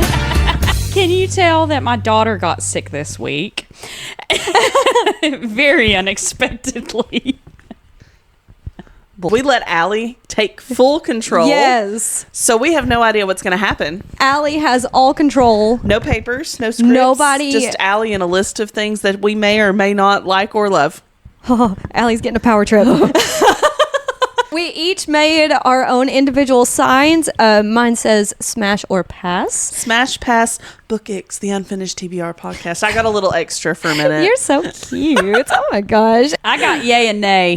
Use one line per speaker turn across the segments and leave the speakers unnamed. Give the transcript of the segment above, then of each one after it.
Can you tell that my daughter got sick this week? Very unexpectedly.
We let Allie take full control.
Yes.
So we have no idea what's going to happen.
Allie has all control.
No papers, no scripts.
Nobody.
Just Allie and a list of things that we may or may not like or love.
Oh, Allie's getting a power trip. We each made our own individual signs. Mine says smash or pass.
Smash, pass, BOOK Icks, the Unfinished TBR podcast. I got a little extra for a minute.
You're so cute. Oh my gosh.
I got yay and nay.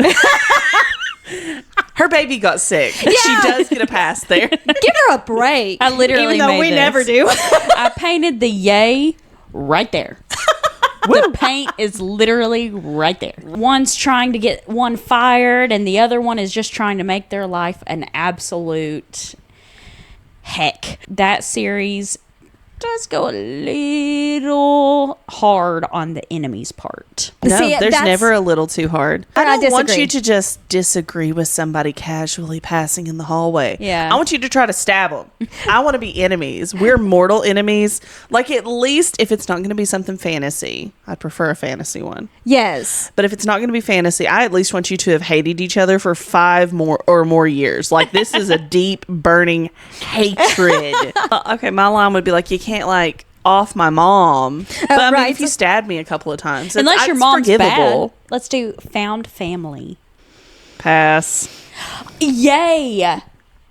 Her baby got sick.
Yeah.
She does get a pass there.
Give her a break.
I literally
Even though
made
we
this.
never do.
I painted the yay right there. The paint is literally right there. One's trying to get one fired, and the other one is just trying to make their life an absolute heck. That series does go a little hard on the enemy's part.
No,
See,
there's
that's-
never a little too hard. I
I
don't want
disagree.
you to just disagree with somebody casually passing in the hallway.
Yeah.
I want you to try to stab them. I want to be enemies. We're mortal enemies. Like, at least if it's not going to be something fantasy, I'd prefer a fantasy one.
Yes.
But if it's not going to be fantasy, I at least want you to have hated each other for 5 more years. Like, this is a deep, burning hatred. Okay, my line would be like, you can't, like, off my mom. But I mean,
right.
if you stabbed me a couple of times,
Unless your
it's
mom's
forgivable.
bad. Let's do found family.
Pass.
Yay!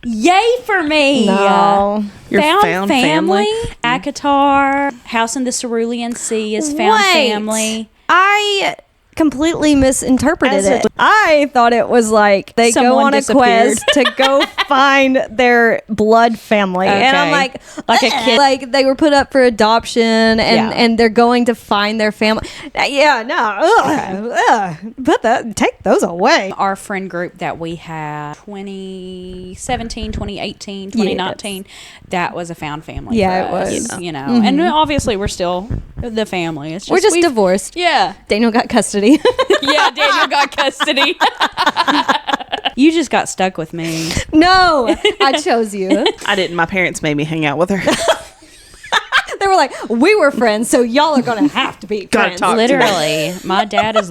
Yay for me!
No.
Your
Found family. Akatar, House in the Cerulean Sea is found
Wait.
family.
I completely misinterpreted
As a-
it. I thought it was like they go
Someone
on a
disappeared.
quest to go find their blood family. And I'm
Okay.
like
Like a kid.
Like they were put up for adoption and,
Yeah.
and they're going to find their family. Yeah, no. Take those away.
Our friend group that we had 2017, 2018, 2019, that was a found family.
Yeah,
for
it
us,
was.
You know, and obviously we're still the family. It's just,
We're just
we've-
divorced.
Yeah.
Daniel got custody.
Yeah, Daniel got custody. You just got stuck with me.
No, I chose you.
I didn't. My parents made me hang out with her.
They were like, we were friends, so y'all are gonna have to be
Gotta
friends.
talk.
Literally, my dad is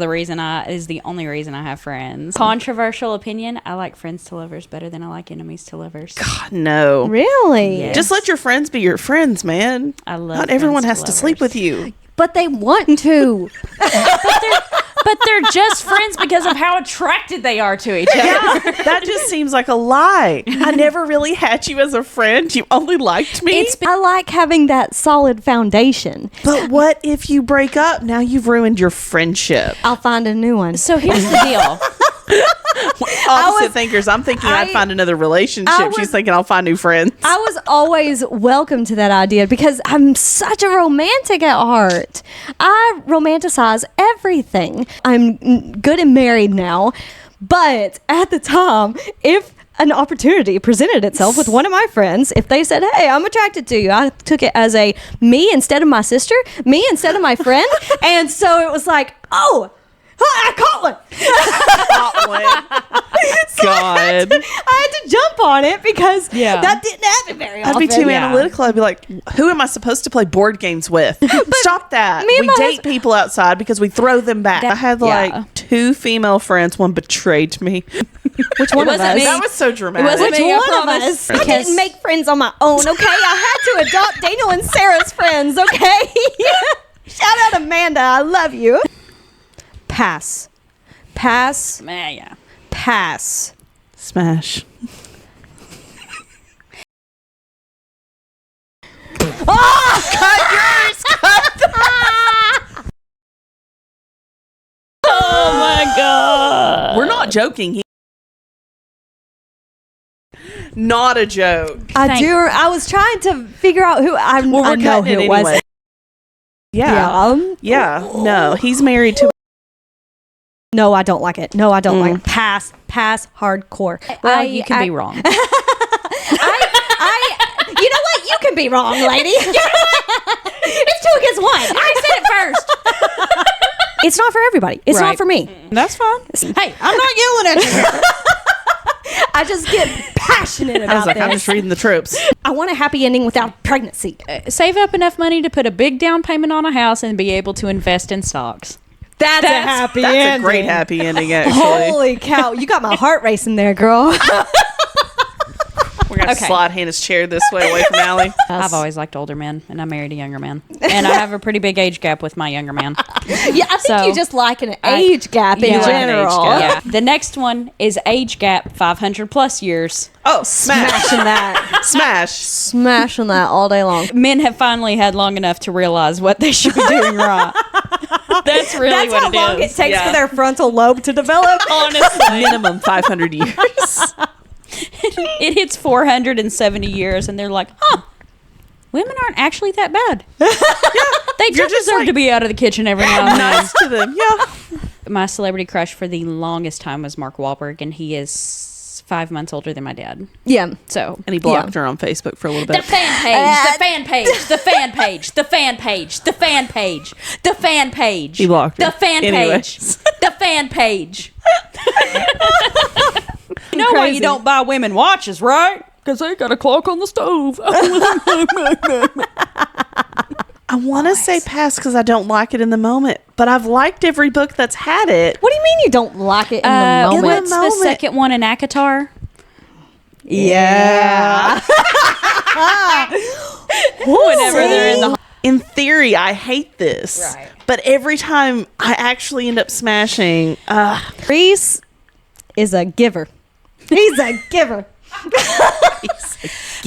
the only reason I have friends. Controversial opinion: I like friends to lovers better than I like enemies to lovers.
God, no.
Really?
Yeah.
Just let your friends be your friends, man.
I love.
Not everyone
friends
has to sleep
lovers.
with you.
But they want to.
But they're just friends because of how attracted they are to each other.
That just seems like a lie. I never really had you as a friend. You only liked me.
I like having that solid foundation.
But what if you break up? Now you've ruined your friendship.
I'll find a new one.
So here's the deal.
Opposite thinkers. I'm thinking I'd find another relationship. She's thinking I'll find new friends.
I was always welcome to that idea because I'm such a romantic at heart. I romanticize everything. I'm good and married now, but at the time, if an opportunity presented itself with one of my friends, if they said, hey, I'm attracted to you, I took it as a me instead of my sister, me instead of my friend. And so it was like, oh, I caught one.
God.
I had to jump on it because
Yeah.
that didn't happen very
I'd
often.
be too
Yeah.
analytical. I'd be like, who am I supposed to play board games with? Stop that.
me and
We
my
date
husband-
people outside because we throw them back. I had like
yeah.
2 female friends. One betrayed me.
Which one of
wasn't
us?
me.
That was so dramatic.
wasn't
Which
me, I
one of
promise.
us? I
Because-
didn't make friends on my own, okay? I had to adopt Daniel and Sarah's friends, okay? Shout out Amanda. I love you. Pass. Pass.
Yeah.
Pass.
Smash.
Oh my god.
We're not joking. Not a joke.
I was trying to figure out who I
Well, we're
I know
cutting
who
it
it was.
anyway. Yeah. Yeah. No, he's married to.
No, I don't like it. No, I don't like it. Pass. Pass. Hardcore.
Well, you can be wrong.
You know what? You can be wrong, lady. It's 2 against 1.
I said it first.
It's not for everybody. It's
Right.
not for me.
That's fine. Hey, I'm not yelling at you.
I just get passionate about
I was like,
this.
I'm just reading the tropes.
I want a happy ending without pregnancy.
Save up enough money to put a big down payment on a house and be able to invest in stocks.
That's a happy
That's
ending.
a great happy ending, actually.
Holy cow. You got my heart racing there, girl.
We're going to slide Hannah's chair this way away from Allie.
I've always liked older men, and I married a younger man. And I have a pretty big age gap with my younger man.
Yeah, I think you just like an age gap in
Yeah, like an
general.
age
Yeah. The next one is age gap 500 plus years.
Oh, smash.
Smashing that.
Smash.
Smashing that all day long.
Men have finally had long enough to realize what they should be doing right. That's really
That's
what
how long
is.
it takes
Yeah.
for their frontal lobe to develop.
Honestly.
Minimum 500 years.
It hits 470 years, and they're like, women aren't actually that bad. They
You're
just
just
deserve
like-
to be out of the kitchen every now and then.
Nice to them. Yeah.
My celebrity crush for the longest time was Mark Wahlberg, and he is 5 months older than my dad.
Yeah.
So
And he blocked her on Facebook for a little
the
bit.
fan page, the fan page, the fan page, the fan page, the fan page, the fan page.
He blocked her.
the fan page,
Anyways.
the fan page. You know why
Crazy.
you don't buy women watches, right? Because they got a clock on the stove.
I want to say pass because I don't like it in the moment, but I've liked every book that's had it.
What do you mean you don't like it in the moment?
What's the
moment.
second one in ACOTAR?
Yeah.
Whenever they're in the
In theory, I hate this.
Right.
But every time I actually end up smashing,
Reese is a giver. He's a giver.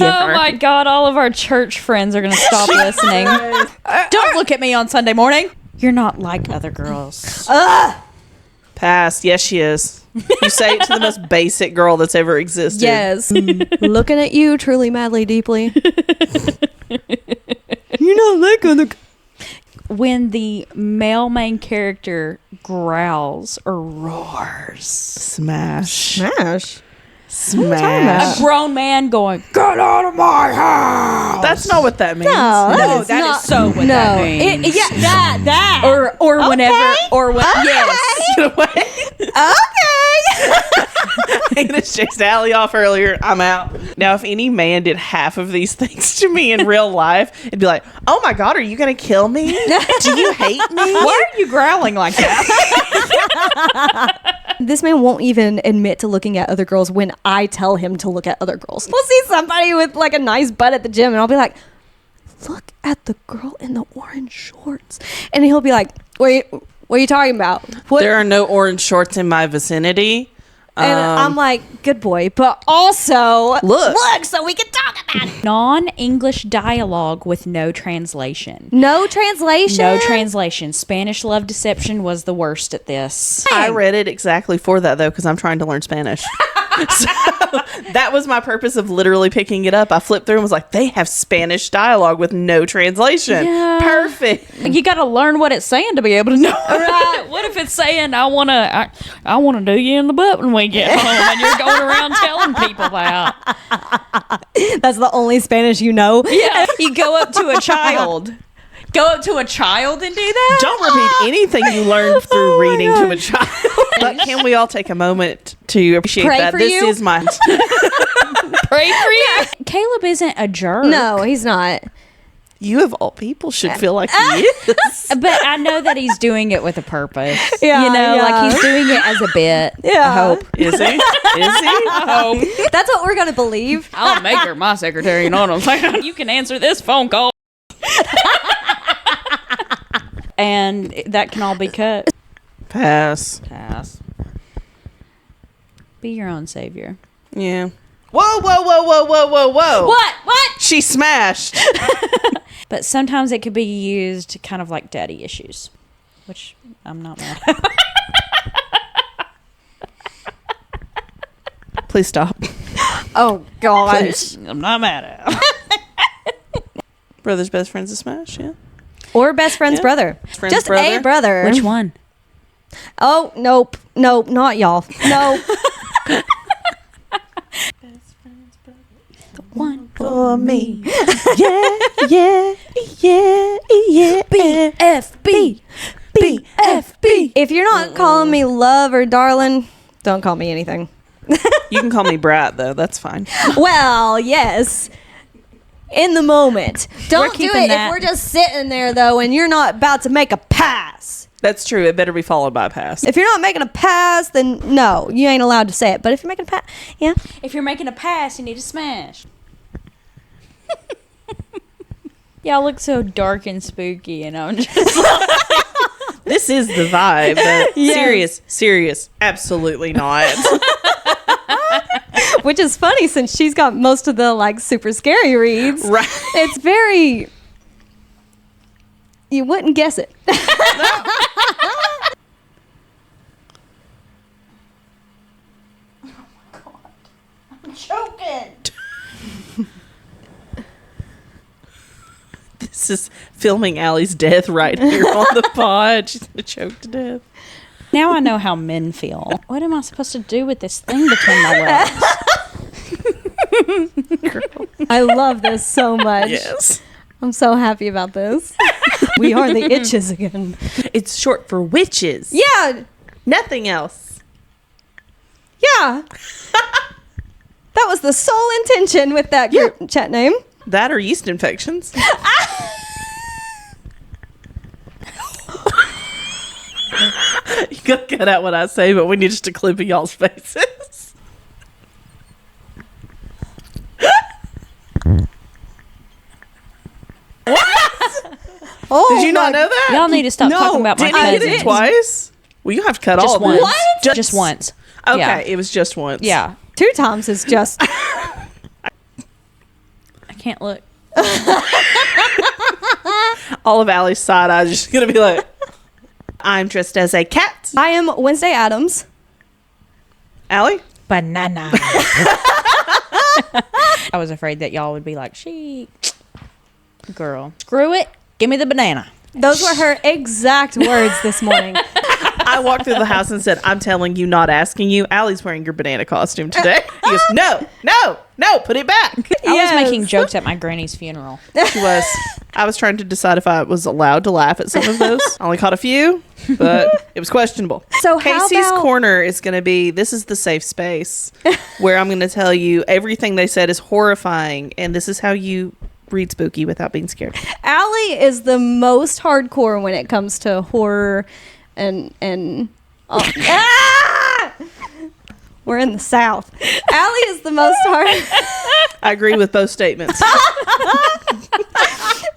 Oh my God, all of our church friends are going to stop listening. Don't look at me on Sunday morning. You're not like other girls.
pass. Yes, she is. You say it to the most basic girl that's ever existed.
Yes. Looking at you truly, madly, deeply. You're not that kind of...
When the male main character growls or roars.
Smash.
Smash.
Smash.
A grown man going, "Get out of my house!"
That's not what that means.
No,
No,
is
that
not-
is so what that means.
Yeah, that.
Or whenever, or when, yes.
Get away. Hannah's chased Allie off earlier. I'm out. Now, if any man did half of these things to me in real life, it'd be like, oh my God, are you going to kill me? Do you hate me?
Why are you growling like that?
This man won't even admit to looking at other girls when I tell him to look at other girls. We'll see somebody with like a nice butt at the gym and I'll be like, look at the girl in the orange shorts. And he'll be like, what are you talking about? What?
There are no orange shorts in my vicinity.
And I'm like, good boy, but also
Look.
so we can talk about it.
Non-English dialogue with no translation.
No translation.
No translation. Spanish Love Deception was the worst at this.
I read it exactly for that, though, because I'm trying to learn Spanish. So that was my purpose of literally picking it up. I flipped through and was like, they have Spanish dialogue with no translation.
Yeah.
Perfect.
You got to learn what it's saying to be able to know.
Right.
What if it's saying, I want to do you in the butt when we get home, and you're going around telling people that?
That's the only Spanish you know.
Yeah. You go up to a child. Go up to a child and do that?
Don't repeat anything you learned through reading to a child. But can we all take a moment to appreciate
Pray
that?
for
This
you?
is my...
Pray for you. Caleb isn't a jerk.
No, he's not.
You of all people should feel like he is.
But I know that he's doing it with a purpose.
Yeah,
You know,
yeah.
like he's doing it as a bit.
Yeah.
I hope.
Is he? Is he?
I hope.
That's what we're going to believe.
I'll make her my secretary, you know what I'm saying? You can answer this phone call. And that can all be cut.
Pass.
Pass. Be your own savior.
Yeah. Whoa, whoa, whoa, whoa, whoa, whoa, whoa.
What? What?
She smashed.
But sometimes it could be used kind of like daddy issues, which I'm not mad at.
Please stop.
Oh, God.
Please.
I'm not mad at it.
Brother's best friend's a smash, yeah.
Or best friend's
Yeah.
brother.
Friend's
Just
brother.
a brother.
Which one?
Oh, nope. Nope, not y'all. No.
One
For me. Yeah, yeah, yeah, yeah.
BFB. BFB.
If you're not calling me love or darling, don't call me anything.
You can call me Brat, though. That's fine.
Well, yes. In the moment. Don't do
keeping
it
that.
if we're just sitting there, though, and you're not about to make a pass.
That's true. It better be followed by a pass.
If you're not making a pass, then no, you ain't allowed to say it. But if you're making a pass, yeah.
If you're making a pass, you need to smash. Y'all look so dark and spooky, and I'm just like,
This is the vibe. But
Yes.
serious. Absolutely not.
Which is funny since she's got most of the like super scary reads.
Right.
It's very. You wouldn't guess it.
I'm choking.
This is filming Allie's death right here on the pod. She's gonna choke to death.
Now I know how men feel. What am I supposed to do with this thing between my legs?
I love this so much.
Yes.
I'm so happy about this. We are the itches again.
It's short for witches.
Yeah.
Nothing else.
Yeah. That was the sole intention with that group chat name.
That or yeast infections. You gotta cut out what I say, but we need just a clip of y'all's faces.
Oh,
Did you not know that?
Y'all need to stop
No,
talking about my
Didn't you get
cousins.
it twice? Well, you have to cut all
Just
of
once.
it.
What?
Just once.
Okay,
Yeah.
it was just once.
Yeah.
2 times is just.
I can't look.
All of Allie's side eyes are just gonna be like, I'm dressed as a cat.
I am Wednesday Addams.
Allie?
Banana. I was afraid that y'all would be like, girl, screw it. Give me the banana.
Those were her exact words this morning.
I walked through the house and said, I'm telling you, not asking you. Allie's wearing your banana costume today. He goes, no, put it back.
I
Yes.
was making jokes at my granny's funeral.
She was. I was trying to decide if I was allowed to laugh at some of those. I only caught a few, but it was questionable.
So how
Casey's
about-
Corner is going to be, this is the safe space where I'm going to tell you everything they said is horrifying, and this is how you read spooky without being scared.
Allie is the most hardcore when it comes to horror and ah! We're in the South. Allie is the most hard.
I agree with both statements.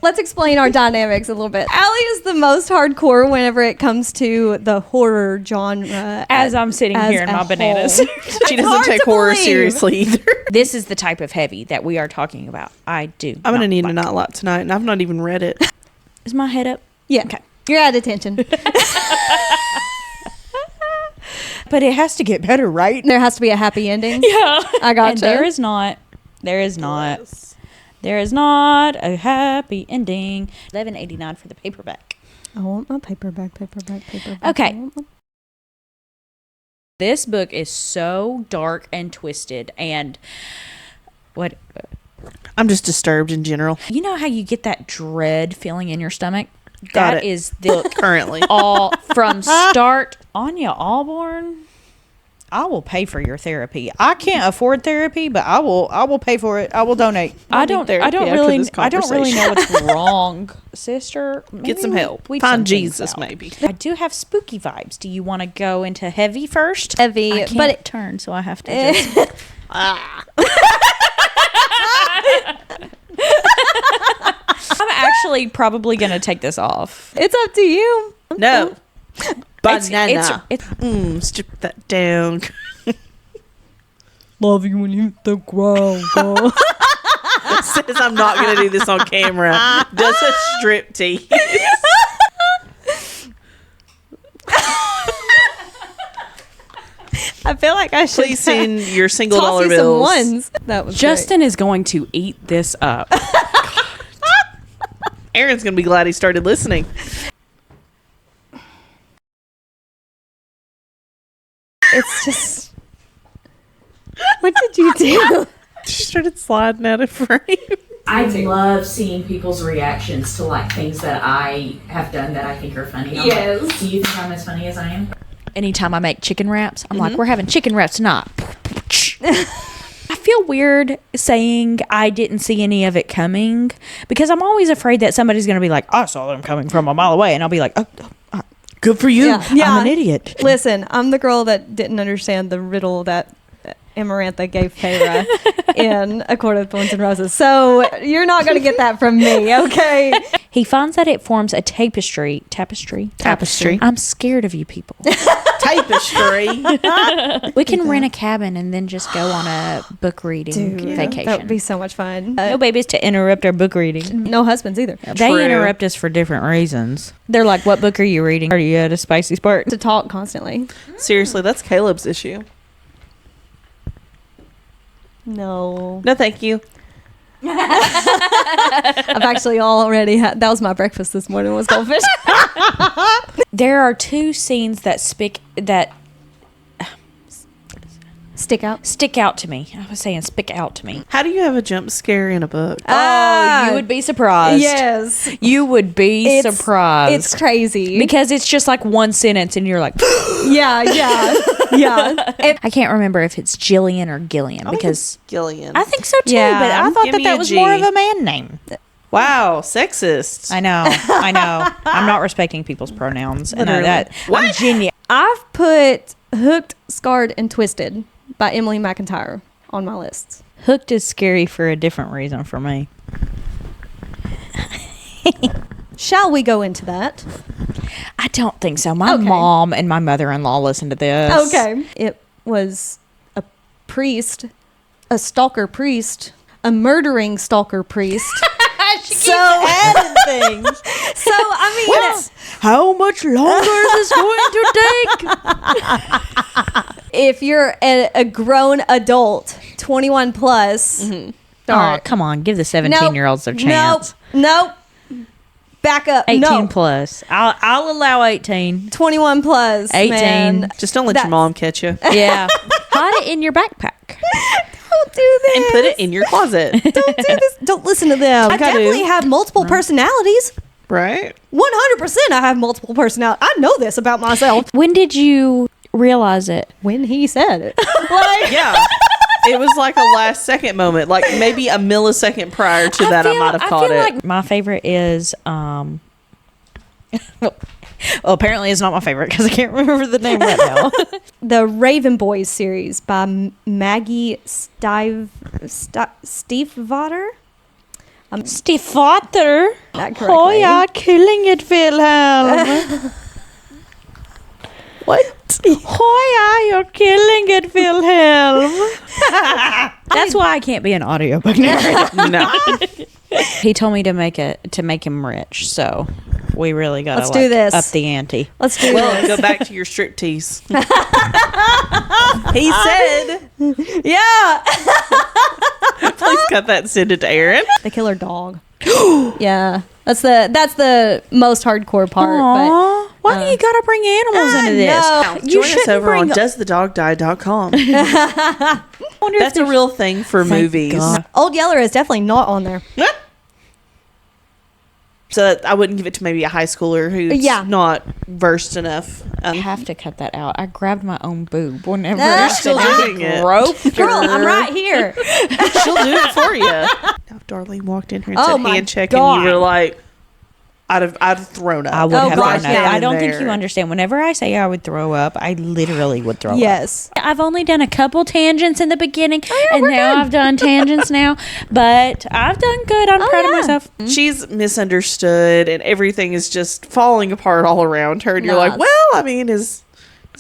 Let's explain our dynamics a little bit. Allie is the most hardcore whenever it comes to the horror genre.
As I'm sitting
as
here in
a
my bananas.
whole.
She
It's
doesn't
hard
take
to
horror
believe.
seriously either.
This is the type of heavy that we are talking about. I do.
I'm going to
not
need
like.
a not lot tonight, and I've not even read it.
Is my head up?
Yeah.
Okay.
You're at attention.
But it has to get better, right?
There has to be a happy ending.
Yeah.
I gotcha.
And there is not. There is not. There is not a happy ending. $11.89 for the paperback.
I want my paperback.
Okay. This book is so dark and twisted, and what
I'm just disturbed in general.
you know how you get that dread feeling in your stomach?
Got
That
it.
is the
Currently.
all from start. Anya Allborn, I will pay for your therapy. I can't afford therapy, but I will pay for it. I will donate. I don't
therapy after
really
this
I don't really know
conversation.
what's wrong, sister.
Get
Maybe
some help.
weed
Find
some things
Jesus,
out.
maybe.
I do have spooky vibes. Do you want to go into heavy first?
Heavy,
I can't
but it-
turn, so I have to just. I'm actually probably gonna take this off.
It's up to you.
No. Banana.
It's
Strip that down.
Love you when you hit the ground.
Says I'm not going to do this on camera. Does a strip tease.
I feel like I should
Please send your single
toss
dollar
you
bills.
some ones. That was
Justin is going to eat this up.
Aaron's going to be glad he started listening.
It's just. What did you do?
She started sliding out of frame.
I love seeing people's reactions to like things that I have done that I think are funny. I'm
Yes.
like, do you think I'm as funny as I am?
Anytime I make chicken wraps, I'm like, we're having chicken wraps tonight. I feel weird saying I didn't see any of it coming because I'm always afraid that somebody's going to be like, I saw them coming from a mile away. And I'll be like, oh, good for you.
Yeah.
I'm an idiot.
Listen, I'm the girl that didn't understand the riddle that Amarantha gave Feyre in A Court of Thorns and Roses. So you're not going to get that from me, okay?
He finds that it forms a tapestry. I'm scared of you people.
Tapestry.
We can rent a cabin and then just go on a book reading vacation.
That would be so much fun.
No babies to interrupt our book reading.
No husbands either.
They interrupt us for different reasons. They're like, what book are you reading? Are you at a spicy part?
To talk constantly.
Seriously, that's Caleb's issue.
No.
No, thank you.
I've actually already had, that was my breakfast this morning, was goldfish.
There are two scenes that stick out to me. I was saying stick out to me.
How do you have a jump scare in a book?
Oh, you would be surprised.
Yes.
You would be surprised.
It's crazy.
Because it's just like one sentence and you're like,
yeah.
I can't remember if it's Jillian or Gillian because
Gillian.
I think so too,
Yeah.
but I thought
Give me
that
a
was
G.
more of a man name.
Wow, sexist.
I know. I'm not respecting people's pronouns. And
Literally.
I'm genuine.
I've put Hooked, Scarred, and Twisted by Emily McIntyre on my list.
Hooked is scary for a different reason for me.
Shall we go into that?
I don't think so. My
Okay.
mom and my mother-in-law listen to this.
Okay. It was a priest, a stalker priest, a murdering stalker priest. So
adding things.
So, I mean,
How much longer is this going to take?
if you're a grown adult, 21 plus.
Oh, come on. Give the 17-year-olds their chance.
Nope. Back up.
18 plus. I'll allow 18.
21 plus.
18.
Man.
Just don't let your mom catch you.
Yeah. Hide it in your backpack.
Don't do this.
And put it in your closet.
Don't do this. Don't listen to them. I definitely have multiple personalities.
Right?
100% I have multiple personalities. I know this about myself.
When did you realize it?
When he said it.
Yeah. It was like a last second moment. Like maybe a millisecond prior to that I might have caught it.
Like my favorite is well, apparently it's not my favorite because I can't remember the name right now.
The Raven Boys series by Maggie Stiefvater.
Stiefvater.
Not correctly.
Oh, yeah, killing it, Wilhelm.
What?
Oh, yeah, you're killing it, Wilhelm. That's why I can't be an audiobook narrator.
No.
He told me to make him rich, so we really got
Let's do this.
up the ante.
Let's do
Well,
this.
go back to your striptease. He said,
Yeah.
please cut that and send it to Aaron.
The killer dog. Yeah. That's the most hardcore part.
Aww, why do you gotta bring animals into this?
no.
Join us over on doesthedogdie.com. That's a real thing for movies.
God.
Old Yeller is definitely not on there.
So I wouldn't give it to maybe a high schooler who's
Yeah.
not versed enough.
I have to cut that out. I grabbed my own boob whenever
You're
still
I
doing it.
groped
Girl,
her.
I'm right here.
She'll do it for you. Now, if Darlene walked in here and
Oh
said
my
hand check
God.
and you were like, I'd have thrown up.
I would
Oh,
have
gosh,
thrown
yeah.
up. I don't think
There.
you understand. Whenever I say I would throw up, I literally would throw up.
Yes.
I've only done a couple tangents in the beginning, and now I've done tangents now, but I've done good. I'm proud of myself.
She's misunderstood and everything is just falling apart all around her. And you're
Nice.
like, well, I mean, is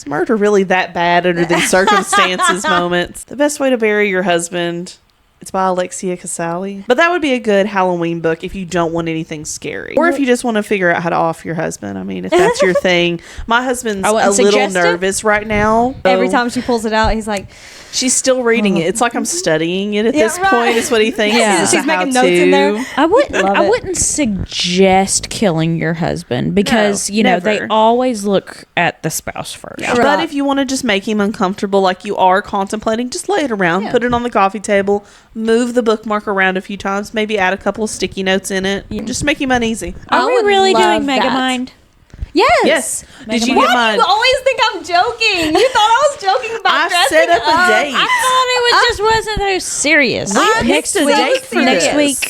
murder really that bad under these circumstances moments? The best way to bury your husband. It's by Alexia Casali. But that would be a good Halloween book if you don't want anything scary. Or if you just want to figure out how to off your husband. I mean, if that's your thing. My husband's
I
a
wouldn't
little
suggest it.
nervous right now.
Every
so
time she pulls it out, he's like,
she's still reading it. It's like I'm studying it at
Yeah,
this
right.
point is what he thinks.
Yeah.
It's
She's
a
making
how-to.
notes in there.
I
Love it.
wouldn't suggest killing your husband because
No,
they
never.
always look at the spouse first.
Yeah.
Right.
But if you want to just make him uncomfortable, like you are contemplating, just lay it around, put it on the coffee table, move the bookmark around a few times, maybe add a couple of sticky notes in it. Just make him uneasy.
I
Are we
would
really
love
doing
that.
Megamind?
Yes.
Yes. Did you
Why
get
do
mine?
you always think I'm joking? You thought I was joking about
I
dressing
set up a
up.
date.
I thought it was just wasn't so serious.
We picked a date for
next
this.
week.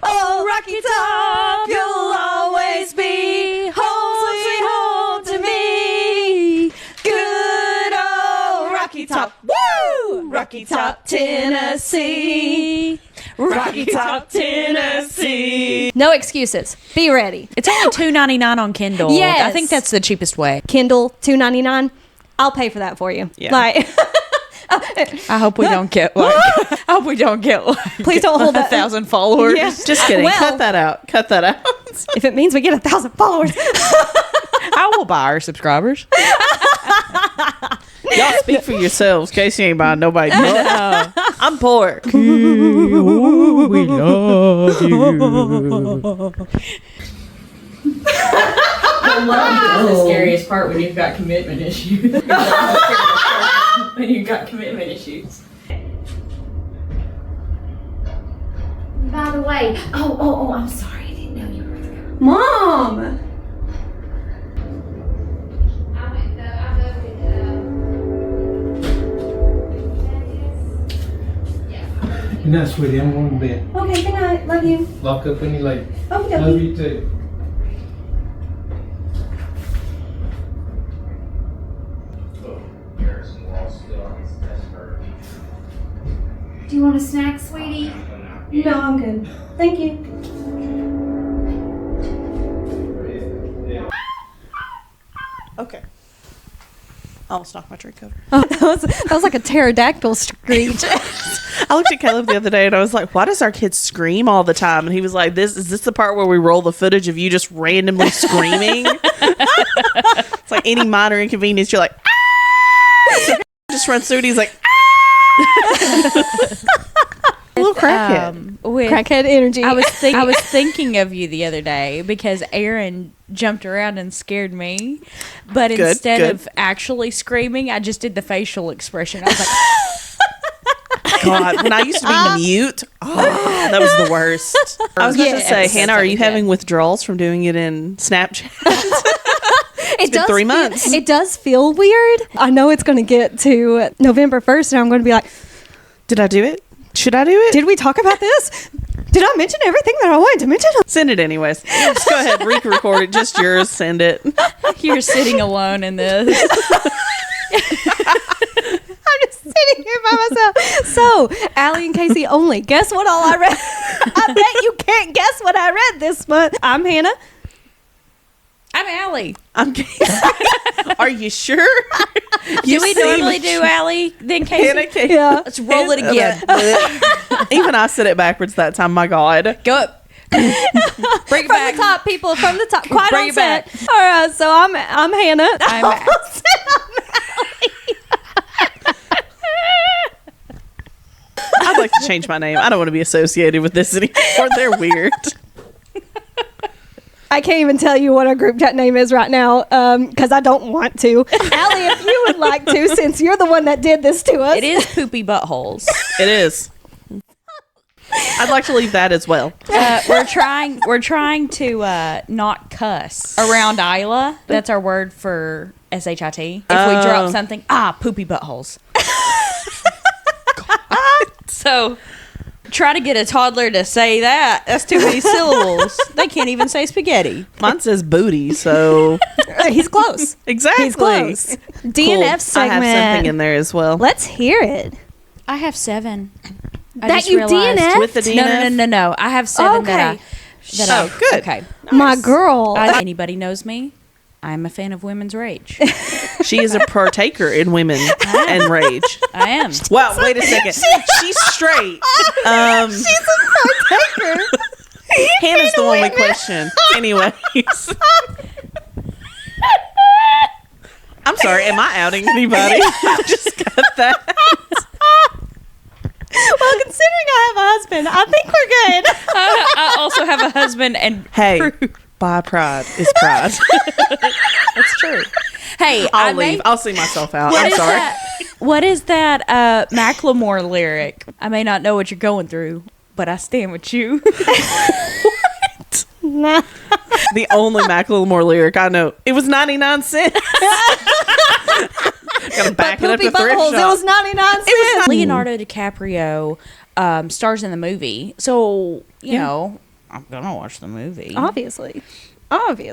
Oh, Rocky Top, you'll always be home, sweet home to me. Good old Rocky Top, woo! Rocky Top, Tennessee. Rocky Top, Tennessee. No excuses. Be ready.
It's only $2.99 on Kindle.
Yes.
I think that's the cheapest way.
Kindle, $2.99. I'll pay for that for you.
Yeah.
Like,
I hope we don't get like. I hope we don't get like.
Please don't hold that.
1,000 followers.
Yeah.
Just kidding.
Well-
Cut that out. Cut that out.
if it means we get 1,000 followers.
I will buy our subscribers.
Y'all speak for yourselves. Casey ain't buying nobody. I'm poor.
We love you.
That's the scariest part when you've got commitment issues. When you've got commitment issues.
By the way, oh, I'm sorry. I didn't know you were there.
Mom!
I voted,
Good night, sweetie. I'm going to bed.
Okay, good night. Love you.
Lock up when you're late.
Okay,
Love you too.
do you want a snack, sweetie?
No, I'm good. Thank you.
Okay. I almost knocked my drink over.
Oh, that was like a pterodactyl screech.
I looked at Caleb the other day and I was like, why does our kid scream all the time? And he was like, is this the part where we roll the footage of you just randomly screaming? It's like any minor inconvenience. You're like, ah! So just runs through and he's like, ah! A little crackhead.
With
Crackhead energy.
I was thinking of you the other day because Aaron jumped around and scared me, but instead
good.
of actually screaming, I just did the facial expression. I was like,
God, when I used to be in the mute, that was the worst. I was about to say,
Yes.
Hannah, are you having withdrawals from doing it in Snapchat?
It
been 3 months.
It does feel weird. I know it's going to get to November 1st, and I'm going to be like,
Did I do it? Should I do it?
did we talk about this? Did I mention everything that I wanted to mention?
Send it anyways. Just go ahead, record it. Just yours. Send it.
"You're sitting alone in this."
I'm just sitting here by myself. So, Allie and Casey only. Guess what all I read? I bet you can't guess what I read this month. I'm Hannah.
I'm Allie.
I'm kidding. Are you sure?
Do we normally do Allie? Then Casey.
Hannah came.
Yeah.
Let's roll it again.
Even I said it backwards that time. My God.
Go up. Bring it
From
back.
the top, people. From the top. Quiet
Bring
on
it back.
set. All right, so I'm Hannah.
I'm
I'd like to change my name. I don't want to be associated with this anymore. They're weird.
I can't even tell you what our group chat name is right now because I don't want to. Allie, if you would like to, since you're the one that did this to us.
It is poopy buttholes.
It is. I'd like to leave that as well.
We're trying to not cuss around Isla. That's our word for SHIT. If we drop something, poopy buttholes. So try to get a toddler to say that. That's too many syllables. They can't even say spaghetti.
Mine says booty, so
He's close.
exactly.
He's close.
Cool.
DNF segment.
I have something in there as well.
Let's hear it.
I have 7. I
That
just
you
realized.
DNF'd?
With the DNF?
No. I have 7
Okay.
Oh, good.
Okay.
My girl.
Anybody knows me? I'm a fan of women's rage.
She is a partaker in women and rage.
I am.
Wow, wait a second. She's straight.
She's a partaker.
Hannah's the one we question. Anyways. I'm sorry, am I outing anybody? I just got that.
Well, considering I have a I think we're good.
I also have a husband and
Hey, by pride is pride.
That's true. Hey,
I'll leave. I'll see myself out. I'm sorry.
What is that Macklemore lyric? I may not know what you're going through, but I stand with you.
Nah.
The only Macklemore lyric I know. It was 99 cents. Gotta back it up
Poopy
to thrift
buttholes, it
shop.
was 99 cents.
Leonardo DiCaprio stars in the movie, so you know I'm gonna watch the movie.
Obviously.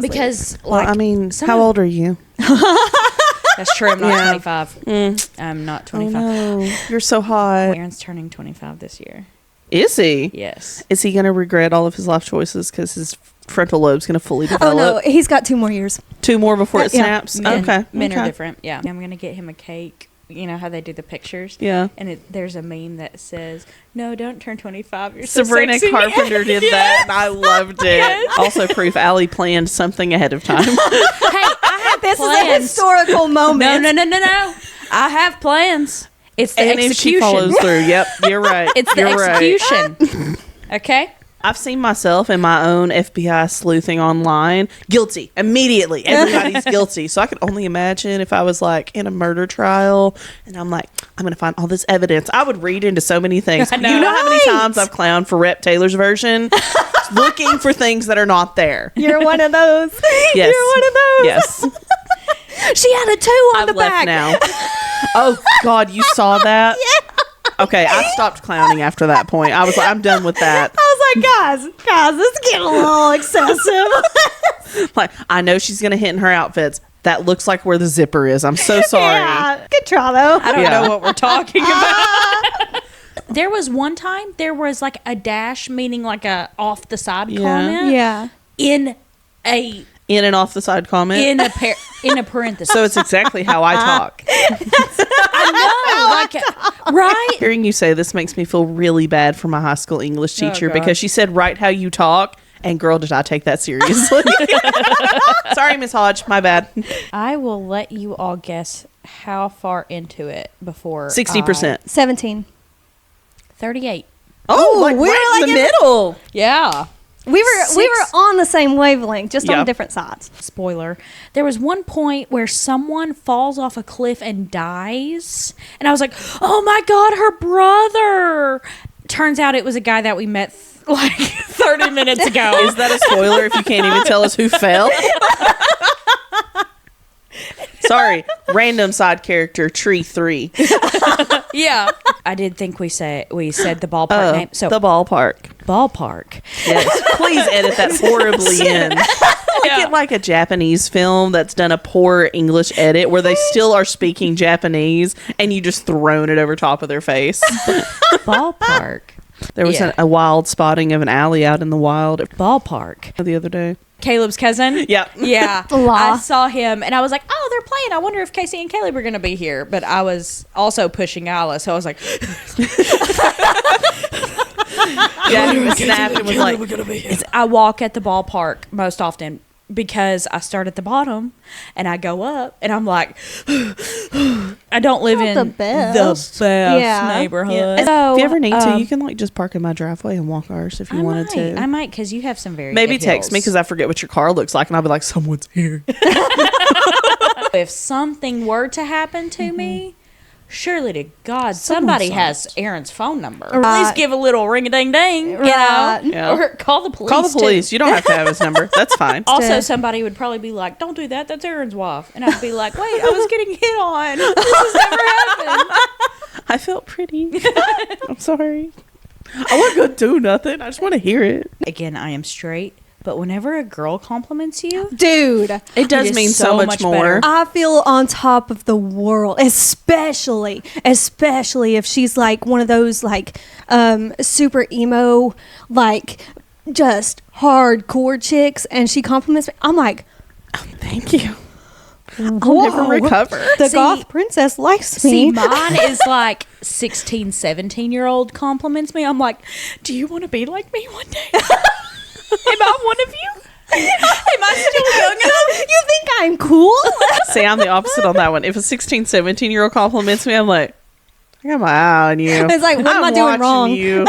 Because
Well,
like
I mean,
some
how
of-
old are you?
That's true. I'm not
Yeah.
25. I'm not 25.
Oh, no. You're so hot.
Aaron's turning 25 this year.
Is he?
Yes.
Is he going to regret all of his life choices because his frontal lobe's going to fully
Oh
develop?
no, he's got 2 more years.
2 more before it
Yeah.
snaps?
Men,
Okay.
Men
okay.
are different. Yeah. I'm gonna get him a cake. You know how they do the pictures?
Yeah.
And there's a meme that says, "No, don't turn 25. You're so
Sabrina
sexy."
Carpenter did that, and I loved it.
Yes.
Also, proof Allie planned something ahead of time.
Hey, I have
This is a
plans.
historical moment.
No. I have plans. It's the
And if she
execution.
follows through, yep, you're right.
It's the
You're right.
execution. Okay.
I've seen myself in my own FBI sleuthing online. Guilty. Immediately. Everybody's guilty. So I could only imagine if I was like in a murder trial and I'm like, I'm going to find all this evidence. I would read into so many things.
I know.
You know how many
Right.
times I've clowned for Rep Taylor's version? Looking for things that are not there.
You're one of those.
Yes.
You're one of those.
Yes.
She had a 2 on
I've
the
left
back.
now. Oh, God, you saw that?
Yeah.
Okay, I stopped clowning after that point. I was like, I'm done with that.
I was like, guys, this is getting a little excessive.
Like, I know she's going to hit in her outfits. That looks like where the zipper is. I'm so sorry.
Yeah. Good try, though.
I don't
Yeah.
know what we're talking about. There was one time there was like a dash, meaning like a off the side
Yeah.
comment.
Yeah.
In a
In and off the side comment.
in a parenthesis.
So it's exactly how I talk.
I know, like, right?
Hearing you say this makes me feel really bad for my high school English teacher
God.
because she said, write how you talk. And girl, did I take that seriously. Sorry, Miss Hodge. My bad.
I will let you all guess how far into it before
60%.
17.
38.
Oh,
Ooh,
like
we were
right in
like
the
in-
middle.
Yeah.
We were on the same wavelength, just
Yeah.
on different sides.
Spoiler. There was one point where someone falls off a cliff and dies. And I was like, oh my God, her brother. Turns out it was a guy that we met like 30 minutes ago.
Is that a spoiler if you can't even tell us who fell? Sorry. Random side character, Tree 3.
Yeah. I did think we said the ballpark name. So
the ballpark.
ballpark.
Yes. Please edit that horribly in. Get like a Japanese film that's done a poor English edit where they still are speaking Japanese and you just thrown it over top of their face.
Ballpark.
There was
Yeah.
a wild spotting of an alley out in the wild
Ballpark.
the other day.
Caleb's cousin.
Yeah.
Yeah.
Aw.
I saw him and I was like, oh, they're playing. I wonder if Casey and Caleb are going to be here. But I was also pushing Isla. So I was like,
Yeah, he snapped and was like,
I walk at the ballpark most often because I start at the bottom and I go up and I'm like, I don't live
Not
in
the best. Yeah.
neighborhood.
Yeah.
So,
if you ever need to, you can like just park in my driveway and walk ours if you wanted to.
I might because you have some very
Maybe
good
text me
hills.
because I forget what your car looks like and I'll be like, someone's here.
If something were to happen to me, surely to God, somebody has Aaron's phone number. Or at least give a little ring a ding ding, you
Right.
know,
Yeah.
or call the police.
Call the police.
too.
You don't have to have his number. That's fine.
Also, somebody would probably be like, "Don't do that. That's Aaron's wife," and I'd be like, "Wait, I was getting hit on. This has never happened."
I felt pretty. I'm sorry. I wasn't going to do nothing. I just want to hear it.
Again, I am straight, but whenever a girl compliments you,
Dude,
It does
It is
mean so
so
much
much
more.
better.
I feel on top of the world, especially if she's like one of those like super emo, like just hardcore chicks and she compliments me. I'm like,
Thank you. I'll
whoa,
never recover.
The
See-
goth princess likes
see,
me.
mine is like 16, 17-year-old compliments me. I'm like, "Do you want to be like me one day? Am I one of you? Am I still young enough?"
You think I'm cool?
See, I'm the opposite on that one. If a 16, 17-year-old compliments me, I'm like, I got my eye on you.
It's like, what am
I'm
I doing
watching
wrong?
You.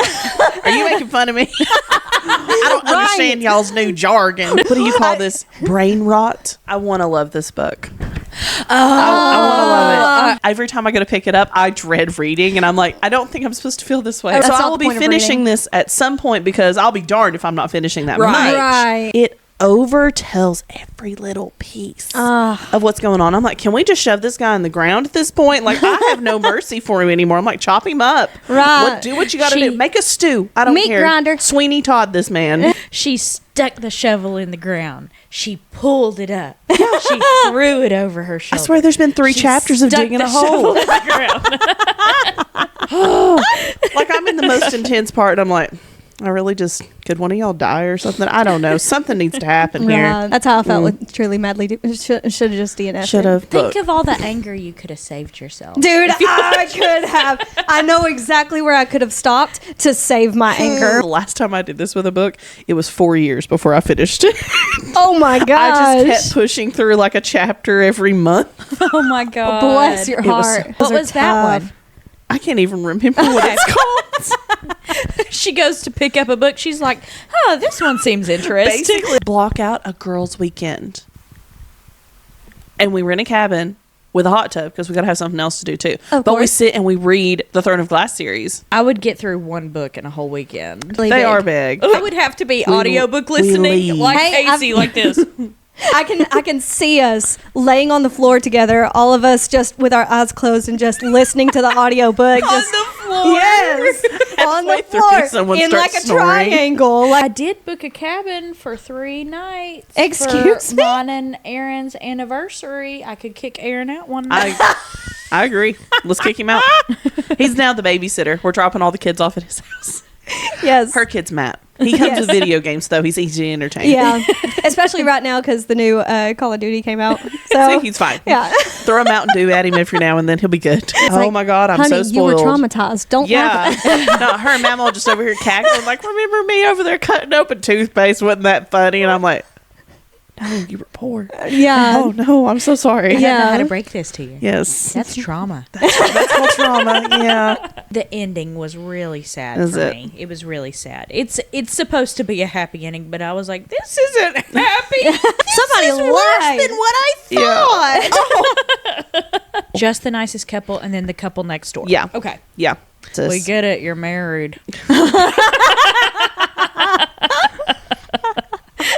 Are you making fun of me? I don't understand y'all's new jargon. What do you call this? Brain rot? I want to love this book. I want to love it. Every time I go to pick it up, I dread reading, and I'm like, I don't think I'm supposed to feel this way.
That's
So I
not
will
the
be
point of
finishing
reading.
this at some point because I'll be darned if I'm not finishing that much.
Right.
It overtells every little piece of what's going on. I'm like, can we just shove this guy in the ground at this point? Like, I have no mercy for him anymore. I'm like, chop him up.
Right.
Do what you got to
She-
do. Make a stew. I don't
Meat
care.
grinder.
Sweeney Todd this man.
She stuck the shovel in the ground. She pulled it up. She threw it over her
I
shoulder.
swear there's been 3
She
chapters of
stuck
digging
the
a hole.
shovel in the ground.
Like, I'm in the most intense part. I'm like, I really just, could one of y'all die or something? I don't know. Something needs to happen here.
Right. That's how I felt with Truly Madly. Should have just DNF'd.
Should have.
Think of all the anger you could have saved yourself.
Dude, I could have. I know exactly where I could have stopped to save my anger.
The last time I did this with a book, it was 4 years before I finished it.
Oh my gosh.
I just kept pushing through like a chapter every month.
Oh my god!
Bless your
was-
heart.
What
Those are
was that
tough.
one?
I can't even remember what it's called.
She goes to pick up a book. She's like, "Oh, this one seems interesting."
Basically, block out a girls' weekend. And we rent a cabin with a hot tub because we got to have something else to do too.
Of
But we
course.
sit and we read the Throne of Glass series.
I would get through one book in a whole weekend.
Really
They
big.
are big.
I would have to be audiobook
we
listening
leave.
like
Hey,
Casey, like this.
I can see us laying on the floor together, all of us just with our eyes closed and just listening to the audiobook. Just,
the floor.
yes, on
Halfway
the
through,
floor
someone
in like
starts
a
snoring.
triangle.
I
Like,
did book a cabin for 3 nights.
Excuse
for
me?
Mine and Aaron's anniversary. I could kick Aaron out one night.
I agree. Let's kick him out. He's now the babysitter. We're dropping all the kids off at his house.
yes,
Her kid's Matt. He comes with video games, though. He's easy to entertain.
yeah, especially right now because the new Call of Duty came out.
So
So
he's fine.
yeah,
Throw a Mountain Dew at him every now and then. He'll be good. Oh
like,
my God, I'm
honey,
so
you were
spoiled.
traumatized. Don't laugh.
Yeah. No, her and Mama just over here cackling, like, remember me over there cutting open toothpaste? Wasn't that funny? And I'm like, no, you were poor.
Yeah,
Oh, no, I'm so sorry.
I don't know
Yeah.
how to break this to you.
Yes.
That's trauma.
That's called trauma. Yeah.
The ending was really sad
Is
for
it?
me. It was really sad. It's supposed to be a happy ending, but I was like, this isn't happy.
somebody lied.
what I
Yeah.
thought. Just the nicest couple, and then the couple next door.
Yeah.
Okay.
Yeah.
We get it. You're married.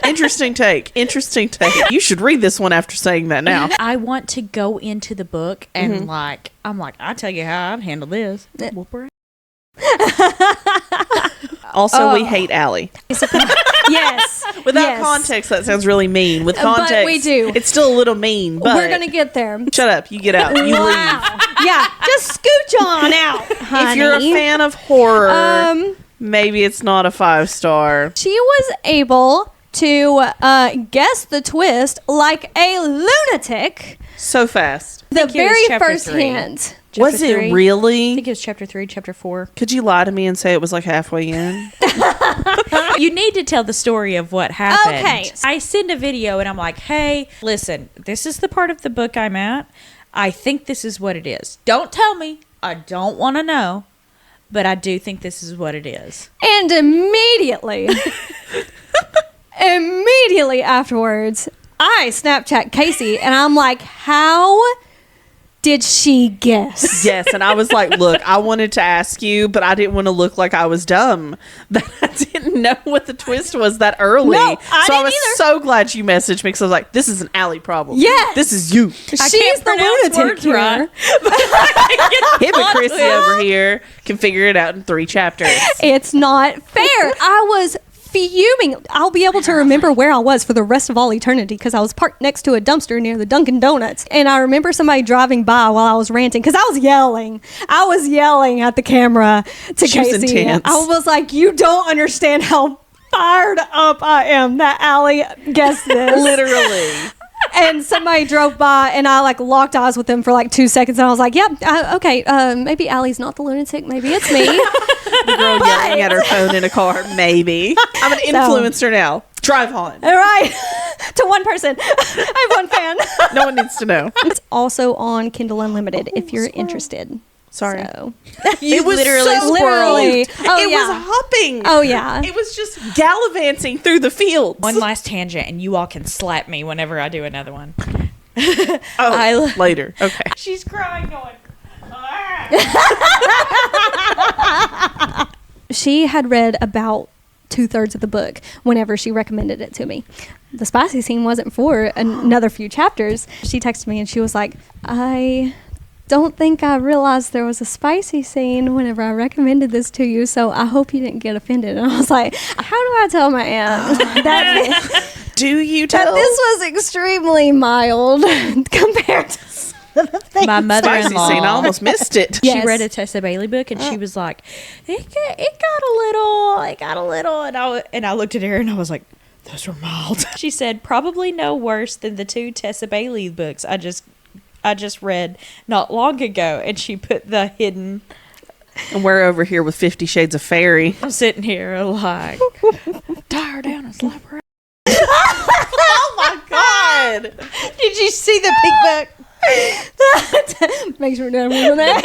Interesting take. Interesting take. You should read this one after saying that now.
I want to go into the book and I'm like, I'll tell you how I'd handle this. Whooper.
Also, we hate Allie.
Yes,
Without
yes.
context, that sounds really mean. With
But
context,
we do.
It's still a little mean, but
We're gonna get there.
shut up. You get out. You leave.
Yeah, just scooch on out, honey.
If you're a fan of horror,
Um,
maybe it's not a 5-star.
she was able to guess the twist like a lunatic.
So fast.
The
think it was
very
chapter
first
3.
hint.
Was it
I think
really?
it was chapter 3, chapter 4.
Could you lie to me and say it was like halfway in?
You need to tell the story of what happened.
Okay.
I send a video and I'm like, hey, listen, this is the part of the book I'm at. I think this is what it is. Don't tell me. I don't want to know. But I do think this is what it is.
And immediately afterwards, I Snapchat Casey and I'm like, how did she guess?
Yes, and I was like, look, I wanted to ask you, but I didn't want to look like I was dumb. That I didn't know what the twist was that early.
No, I
so I
didn't
was
either.
so glad you messaged me because I was like, this is an Allie problem.
Yes.
This is you.
I
She's
can't
the
pronounce
lunatic
words
here.
right.
Him and Chrissy over here can figure it out in 3 chapters.
It's not fair. I was fuming. I'll be able to remember where I was for the rest of all eternity because I was parked next to a dumpster near the Dunkin' Donuts. And I remember somebody driving by while I was ranting because I was yelling. I was yelling at the camera to
She was
Casey.
intense.
I was like, you don't understand how fired up I am that Allie guessed this.
Literally.
And somebody drove by and I like locked eyes with them for like 2 seconds and I was like, yep, okay, maybe Allie's not the lunatic, maybe it's me.
The girl yelling at her phone in a car. Maybe. I'm an influencer now. Drive on.
All right. To one person. I have one fan.
No one needs to know.
It's also on Kindle Unlimited if you're interested.
Sorry.
So.
It was
literally
so
literally.
moved.
Oh,
it
yeah.
was hopping.
Oh, yeah.
It was just gallivanting through the fields.
One last tangent, and you all can slap me whenever I do another one.
Later. Okay.
She's crying, going.
She had read about 2/3 of the book whenever she recommended it to me. The spicy scene wasn't for another few chapters. She texted me and she was like, I don't think I realized there was a spicy scene whenever I recommended this to you, so I hope you didn't get offended. And I was like, how do I tell my aunt that
Do you tell?
this was extremely mild compared to some of the things?
My
Spicy
mother-in-law.
scene. I almost missed it.
Yes.
She read a Tessa Bailey book, and she was like, it got a little, and I looked at her and I was like, those were mild. She said, probably no worse than the 2 Tessa Bailey books I just read not long ago, and she put the hidden.
And we're over here with 50 Shades of Fairy.
I'm sitting here like, tie her down and slap her.
Oh my God.
Did you see the pink book?
Make sure we're done that.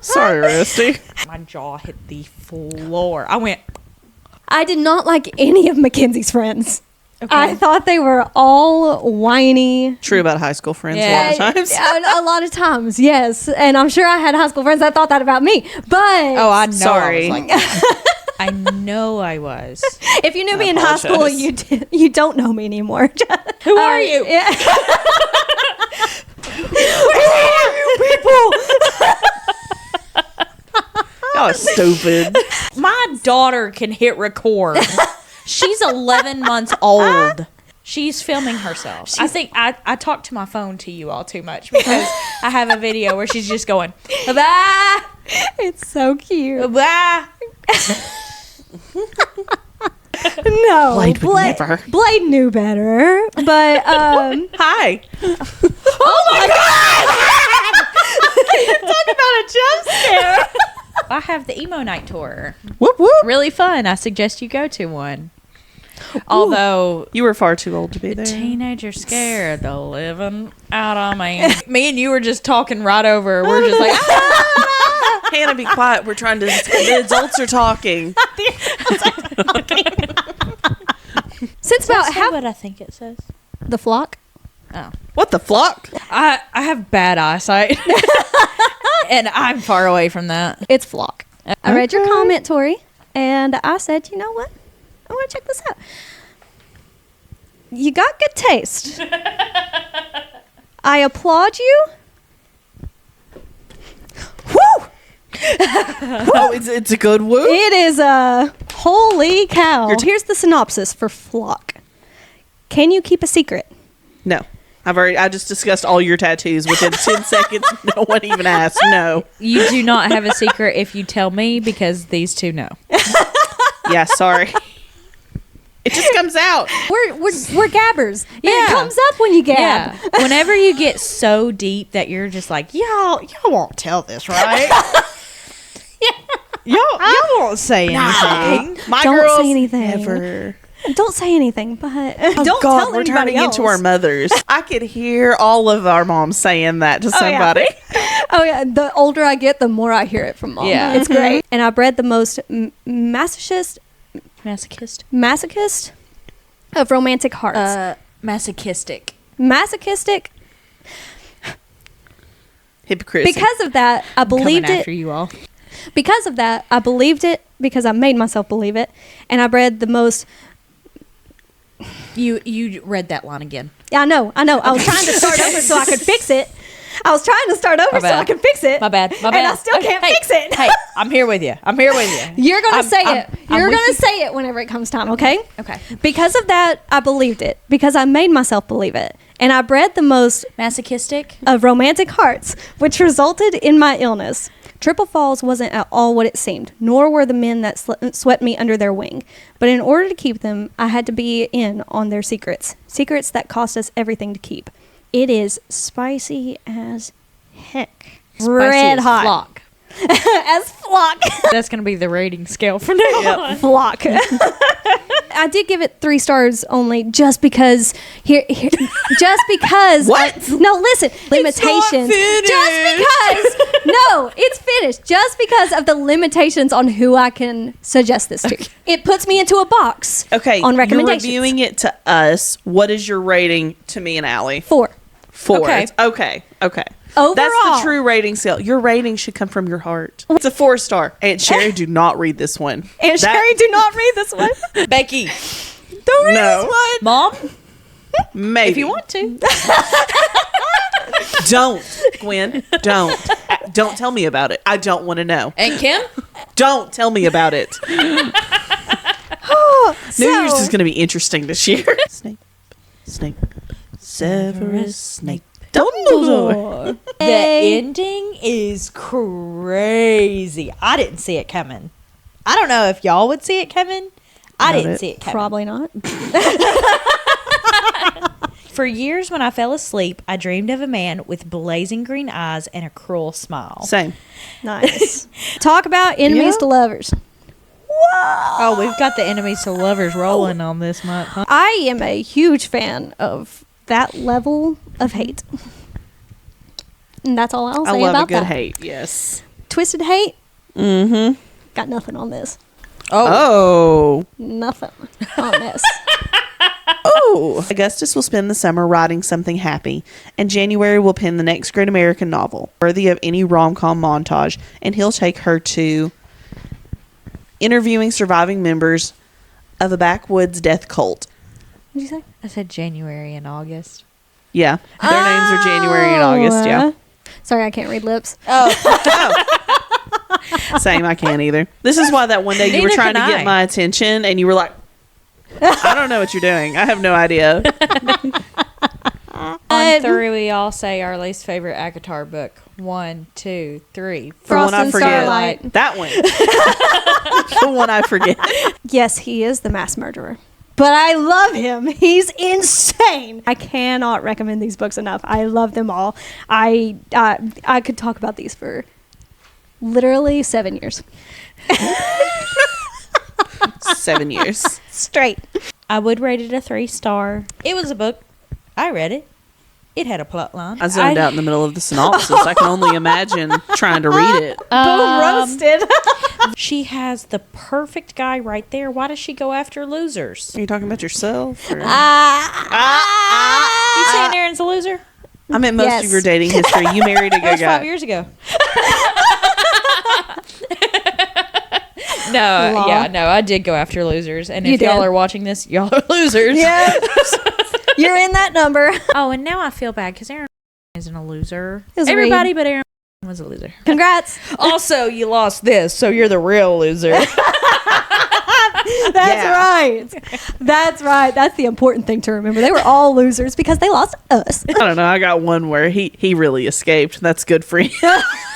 Sorry, Rusty.
My jaw hit the floor. I went.
I did not like any of Mackenzie's friends.
Okay.
I thought they were all whiny.
True about high school friends
Yeah.
a lot of times.
A lot of times, yes. And I'm sure I had high school friends that thought that about me. But
Oh, I know.
Sorry.
I was like, I know I was.
if you knew me
I
in high school,
apologize.
you don't know me anymore.
Who are you?
Yeah.
Y'all are stupid.
My daughter can hit record. She's 11 months old. She's filming herself. I think I talk to my phone to you all too much because I have a video where she's just going, bye,
It's so cute.
bye.
No,
Blade would never.
Blade knew better, but
Hi.
Oh my God! Talk about a jump scare. I have the emo night tour.
Whoop whoop.
Really fun. I suggest you go to one. Although
You were far too old to be there.
teenagers scared the living out of me. Me and you were just talking right over. We're just like,
Hannah, be quiet. We're trying to. The adults are talking.
since about
say
half
what I think it says.
the flock.
What the flock?
I have bad eyesight, and I'm far away from that.
It's flock. I read your comment, Tori, and I said, you know what? I want to check this out. You got good taste. I applaud you. Woo!
Oh, it's a good woo.
It is a holy cow. Here's the synopsis for Flock. Can you keep a secret?
No. I just discussed all your tattoos within 10 seconds. No one even asked. No.
You do not have a secret if you tell me, because these two know.
Yeah, sorry. It just comes out.
We're gabbers.
Yeah.
It comes up when you gab.
Yeah. Whenever you get so deep that you're just like, y'all won't tell this, right? Y'all won't say anything.
My
Don't
girls
say anything.
never.
Don't say anything, but
Oh,
don't
God,
tell
we're
anybody
turning
else.
into our mothers. I could hear all of our moms saying that to somebody.
Oh yeah, the older I get, the more I hear it from mom.
Yeah.
It's great. And I've read the most masochist of romantic hearts.
Masochistic.
Masochistic.
Hypocrite.
Because of that, I believed
Coming
it.
after you all.
Because of that, I believed it because I made myself believe it, and I read the most.
You read that line again.
I know. I was trying to start over so I could fix it. I was trying to start over so
bad.
I could fix it.
My bad.
And I still can't fix it.
Hey, I'm here with you.
You're gonna say
I'm
it. You're
with
gonna
you.
say it whenever it comes time. Okay.
Okay.
Because of that, I believed it because I made myself believe it, and I bred the most
Masochistic.
of romantic hearts, which resulted in my illness. Triple Falls wasn't at all what it seemed, nor were the men that swept me under their wing. But in order to keep them, I had to be in on their secrets that cost us everything to keep. It is spicy as heck.
Spicy
Red
as
hot.
Flock.
as flock.
That's going to be the rating scale from now on.
Flock. I did give it 3 stars only just because just because
What?
no, listen, limitations. Just because no, it's finished. Just because of the limitations on who I can suggest this to. It puts me into a box.
Okay,
On recommendations.
you're reviewing it to us. What is your rating to me and Allie?
4.
4.
Okay.
Okay.
Overall.
That's the true rating scale. Your rating should come from your heart. It's a 4-star. Aunt Sherry, do not read this one.
And Sherry, do not read this one.
Becky,
Don't read
No.
this one.
Mom,
Maybe.
if you want to.
Don't, Gwen. Don't. Don't tell me about it. I don't want to know.
And Kim?
Don't tell me about it. New Year's is going to be interesting this year. Snape. Severus Snape. Dumbledore.
The ending is crazy. I didn't see it coming. I don't know if y'all would see it coming. I didn't see it coming.
Probably not.
For years when I fell asleep, I dreamed of a man with blazing green eyes and a cruel smile.
Same.
Nice. Talk about enemies to lovers.
Oh, we've got the enemies to lovers rolling on this month, huh?
I am a huge fan of that level of hate. And that's all I'll say
I love
about
a good
that.
hate. Yes.
Twisted hate?
Mm-hmm.
Got nothing on this.
Oh.
Nothing on this.
Oh. Augustus will spend the summer writing something happy, and January will pen the next great American novel, worthy of any rom-com montage, and he'll take her to interviewing surviving members of a backwoods death cult.
What'd you say?
I said January and August.
Yeah. Their names are January and August, yeah.
Sorry, I can't read lips.
Same, I can't either. This is why that one day you were
Neither
trying to
can
get
I.
my attention and you were like, I don't know what you're doing. I have no idea.
On 3, we all say our least favorite ACOTAR book. 1, 2, 3.
The
Frost
one I
and
forget.
Starlight.
That one. The one I forget.
Yes, he is the mass murderer. But I love him. He's insane. I cannot recommend these books enough. I love them all. I could talk about these for literally 7 years.
7 years.
Straight.
I would rate it a 3-star. It was a book. I read it. It had a plot line.
I zoned out in the middle of the synopsis. I can only imagine trying to read it.
Boom roasted.
She has the perfect guy right there. Why does she go after losers?
Are you talking about yourself? Or?
You saying Aaron's a loser?
I meant most
Yes.
of your dating history. You married a
That was
good
5
guy.
years ago.
No,
Law.
yeah, no, I did go after losers. And
You
if y'all
did.
are watching this, y'all are losers.
Yeah. You're in that number.
Oh, and now I feel bad because Aaron isn't a loser.
Is
Everybody
Reed.
but Aaron was a loser.
Congrats.
Also, you lost this, so you're the real loser.
That's right. That's right. That's the important thing to remember. They were all losers because they lost us.
I don't know. I got one where he really escaped. That's good for you.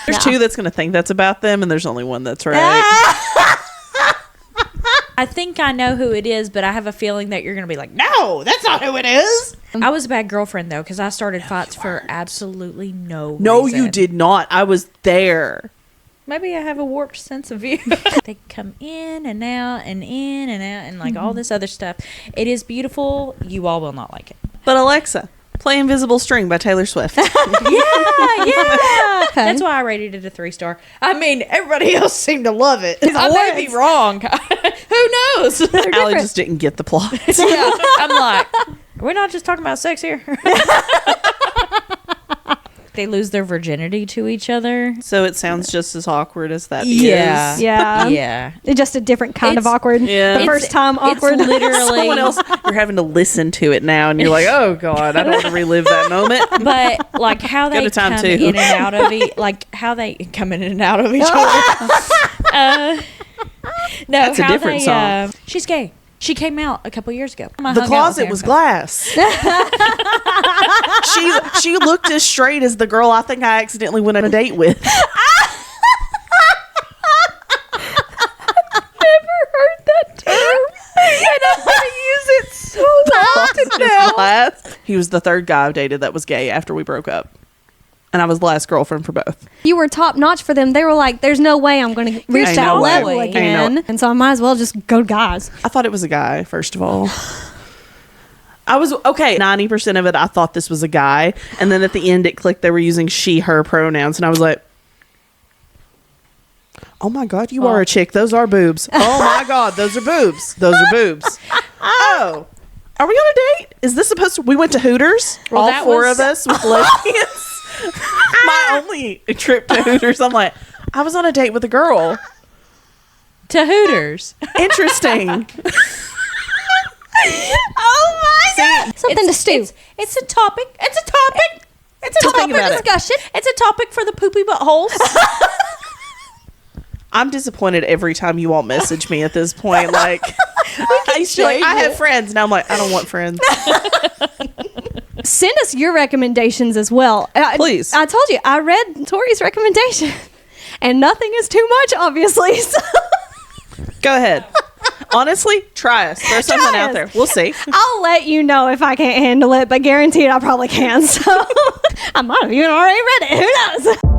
There's 2 that's going to think that's about them, and there's only one that's right.
I think I know who it is, but I have a feeling that you're going to be like, no, that's not who it is. I was a bad girlfriend, though, because I started fights for absolutely no
No,
reason.
you did not. I was there.
Maybe I have a warped sense of view. They come in and out and in and out and like all this other stuff. It is beautiful. You all will not like it.
But Alexa, play Invisible String by Taylor Swift.
Yeah. That's why I rated it a 3-star. I mean, everybody else seemed to love it. I may be wrong. Who knows?
Allie just didn't get the plot.
Yeah. I'm like, we're not just talking about sex here. They lose their virginity to each other.
So it sounds just as awkward as that
Yeah.
is.
Yeah.
Yeah.
It's just a different kind of
It's-
awkward.
Yeah.
The
It's-
first time awkward.
It's literally
Someone else, you're having to listen to it now, and you're like, oh, God, I don't want to relive that moment.
But like how
Go
they
to time
come
2.
in and out of like how they come in and out of each other. No,
That's a
how
different
they,
song.
She's gay. She came out a couple years ago.
The closet was glass. She looked as straight as the girl I think I accidentally went on a date with. He was the 3rd guy I've dated that was gay after we broke up. and I was the last girlfriend for both.
You were top notch for them. They were like, there's no way I'm going to reach
Ain't
that
no way.
level
Ain't no
again.
way.
And so I might as well just go to guys.
I thought it was a guy, first of all. I was, okay, 90% of it, I thought this was a guy. And then at the end, it clicked they were using she, her pronouns. And I was like, oh my God, you are a chick. Those are boobs. Oh my God, those are boobs. Those are boobs. Oh, are we on a date? Is this supposed to, we went to Hooters?
Well,
all
that
four
was-
of us with lesbians. My only trip to Hooters. I'm like, I was on a date with a girl.
To Hooters.
Interesting.
Oh my God.
Something to stew.
It's a topic. It's a topic. It's a
Just think
topic
about
for
it.
discussion. It's a topic for the poopy buttholes.
I'm disappointed every time you all message me at this point. Like, I used to be like, I have friends. Now I'm like, I don't want friends.
Send us your recommendations as well.
Please.
I told you, I read Tori's recommendation. And nothing is too much, obviously. So
Go ahead. Honestly, try us. There's something
Try
out
us.
there. We'll see.
I'll let you know if I can't handle it, but guaranteed I probably can. So I might have even already read it. Who knows?